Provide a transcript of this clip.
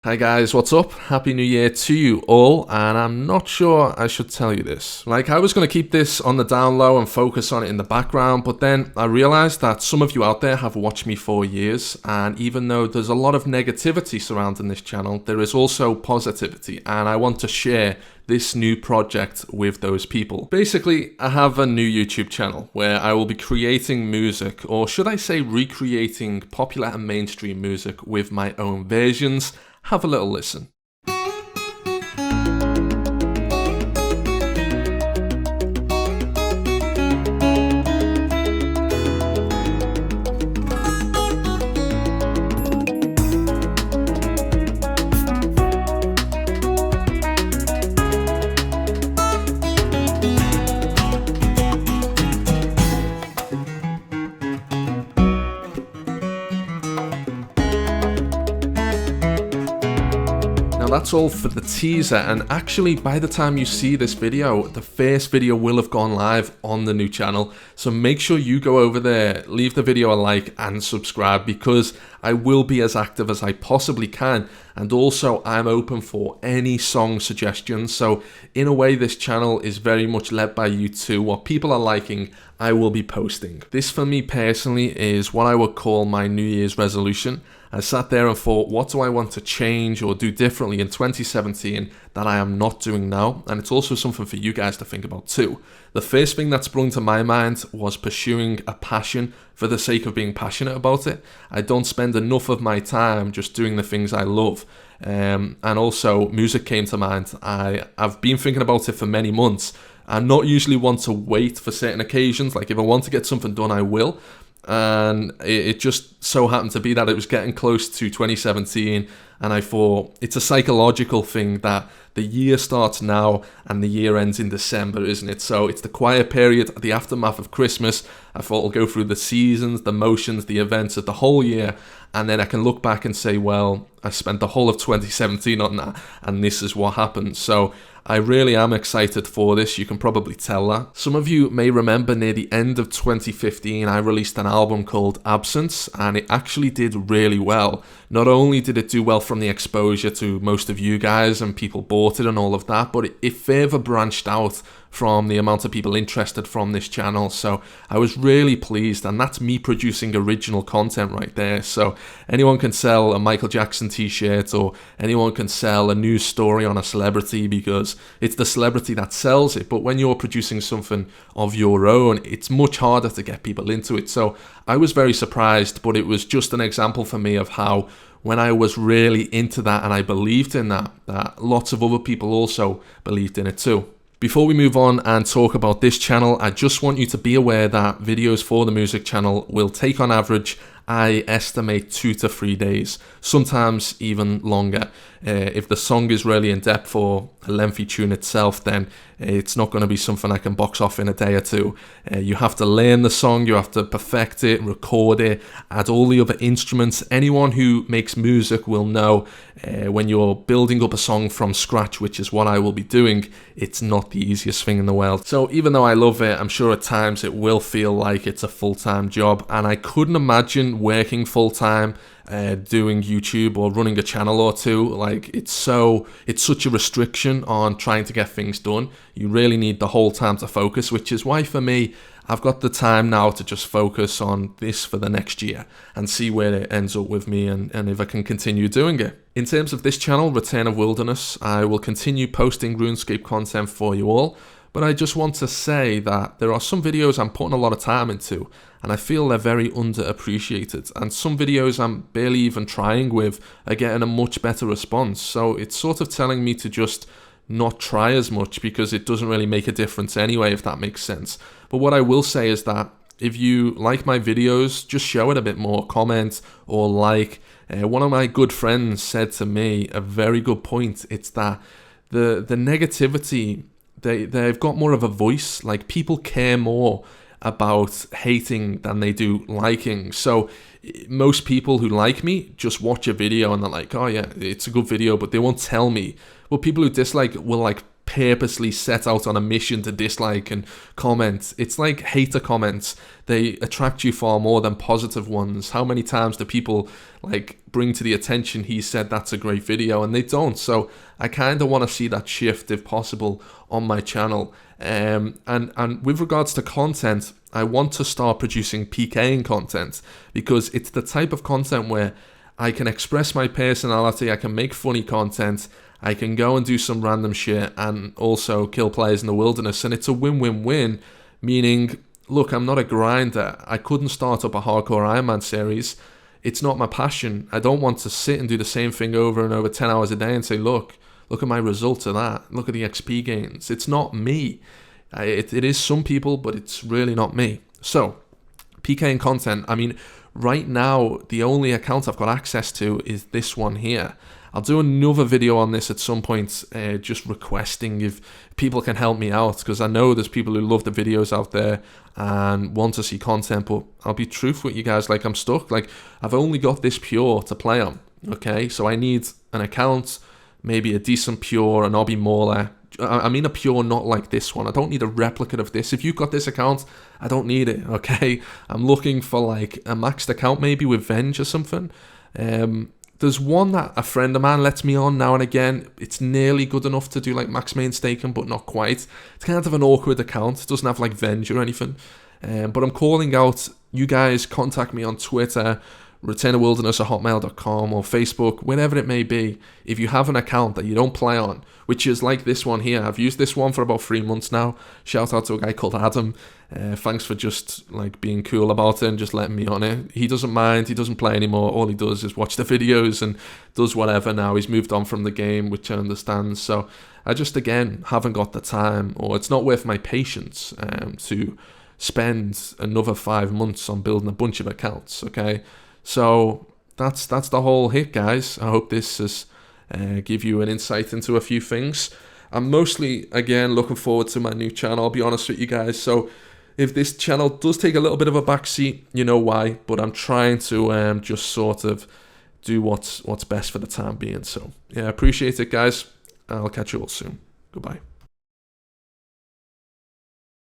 Hi guys, what's up? Happy New Year to you all, and I'm not sure I should tell you this. I was going to keep this on the down low and focus on it in the background, but then I realized that some of you out there have watched me for years, and even though there's a lot of negativity surrounding this channel, there is also positivity, and I want to share this new project with those people. Basically, I have a new YouTube channel where I will be creating music, or should I say recreating popular and mainstream music with my own versions. Have a little listen. That's all for the teaser, and actually by the time you see this video, the first video will have gone live on the new channel, so make sure you go over there, leave the video a like and subscribe, because I will be as active as I possibly can, and also I'm open for any song suggestions. So in a way, this channel is very much led by you too. What people are liking, I will be posting. This for me personally is what I would call my New Year's resolution. I sat there and thought, what do I want to change or do differently in 2017 that I am not doing now? And it's also something for you guys to think about too. The first thing that sprung to my mind was pursuing a passion for the sake of being passionate about it. I don't spend enough of my time just doing the things I love. And also music came to mind. I've been thinking about it for many months. I'm not usually one to wait for certain occasions. Like if I want to get something done, I will. And it just so happened to be that it was getting close to 2017, and I thought it's a psychological thing that the year starts now and the year ends in December, isn't it? So it's the quiet period, the aftermath of Christmas. I thought I'll go through the seasons, the motions, the events of the whole year, and then I can look back and say, well, I spent the whole of 2017 on that, and this is what happened. So I really am excited for this. You can probably tell that. Some of you may remember near the end of 2015, I released an album called Absence, and it actually did really well. Not only did it do well from the exposure to most of you guys and people bought it and all of that, but it further branched out from the amount of people interested from this channel. So I was really pleased, and that's me producing original content right there. So anyone can sell a Michael Jackson t-shirt, or anyone can sell a news story on a celebrity because it's the celebrity that sells it. But when you're producing something of your own, it's much harder to get people into it. So I was very surprised, but it was just an example for me of how when I was really into that and I believed in that lots of other people also believed in it too. Before we move on and talk about this channel, I just want you to be aware that videos for the music channel will take on average, I estimate 2 to 3 days, sometimes even longer. If the song is really in depth or a lengthy tune itself, then it's not going to be something I can box off in a day or two. You have to learn the song, you have to perfect it, record it, add all the other instruments. Anyone who makes music will know when you're building up a song from scratch, which is what I will be doing, it's not the easiest thing in the world. So even though I love it, I'm sure at times it will feel like it's a full-time job, and I couldn't imagine working full-time doing YouTube or running a channel or two. Like it's such a restriction on trying to get things done. You really need the whole time to focus, which is why for me, I've got the time now to just focus on this for the next year and see where it ends up with me and if I can continue doing it. In terms of this channel, Return of Wilderness, I will continue posting Runescape content for you all, but I just want to say that there are some videos I'm putting a lot of time into, and I feel they're very underappreciated, and some videos I'm barely even trying with are getting a much better response. So it's sort of telling me to just not try as much because it doesn't really make a difference anyway, if that makes sense. But what I will say is that if you like my videos, just show it a bit more, comment or like. One of my good friends said to me a very good point. It's that the negativity, they've got more of a voice. Like people care more about hating than they do liking. So most people who like me just watch a video and they're like, oh yeah, it's a good video, but they won't tell me. Well, people who dislike will like purposely set out on a mission to dislike and comment. It's like hater comments. They attract you far more than positive ones. How many times do people like bring to the attention, he said that's a great video, and they don't? So I kind of want to see that shift if possible on my channel. And with regards to content, I want to start producing PKing content, because it's the type of content where I can express my personality, I can make funny content, I can go and do some random shit and also kill players in the wilderness, and it's a win-win-win, meaning, look, I'm not a grinder. I couldn't start up a hardcore Ironman series. It's not my passion. I don't want to sit and do the same thing over and over 10 hours a day and say, look at my results of that. Look at the XP gains. It's not me. It is some people, but it's really not me. So, PKing content, I mean, right now, the only account I've got access to is this one here. I'll do another video on this at some point, just requesting if people can help me out, because I know there's people who love the videos out there and want to see content, but I'll be truthful with you guys, like, I'm stuck. Like, I've only got this pure to play on, okay? So I need an account, maybe a decent pure, an obby mauler. I mean a pure, not like this one. I don't need a replicate of this. If you've got this account, I don't need it, okay? I'm looking for like a maxed account, maybe with Venge or something. There's one that a friend of mine lets me on now and again. It's nearly good enough to do like max main staking, but not quite. It's kind of an awkward account. It doesn't have like Venge or anything. But I'm calling out, you guys contact me on Twitter, returnofwilderness@hotmail.com, or Facebook, wherever it may be. If you have an account that you don't play on, which is like this one here. I've used this one for about 3 months now. Shout out to a guy called Adam. Thanks for just like being cool about it and just letting me on it. He doesn't mind. He doesn't play anymore. All he does is watch the videos and does whatever now. He's moved on from the game, which I understand. So I just, again, haven't got the time, or it's not worth my patience to spend another 5 months on building a bunch of accounts, okay? So that's the whole hit, guys. I hope this has give you an insight into a few things. I'm mostly, again, looking forward to my new channel, I'll be honest with you guys. So if this channel does take a little bit of a backseat, you know why, but I'm trying to just sort of do what's best for the time being. So yeah, appreciate it, guys. I'll catch you all soon. Goodbye.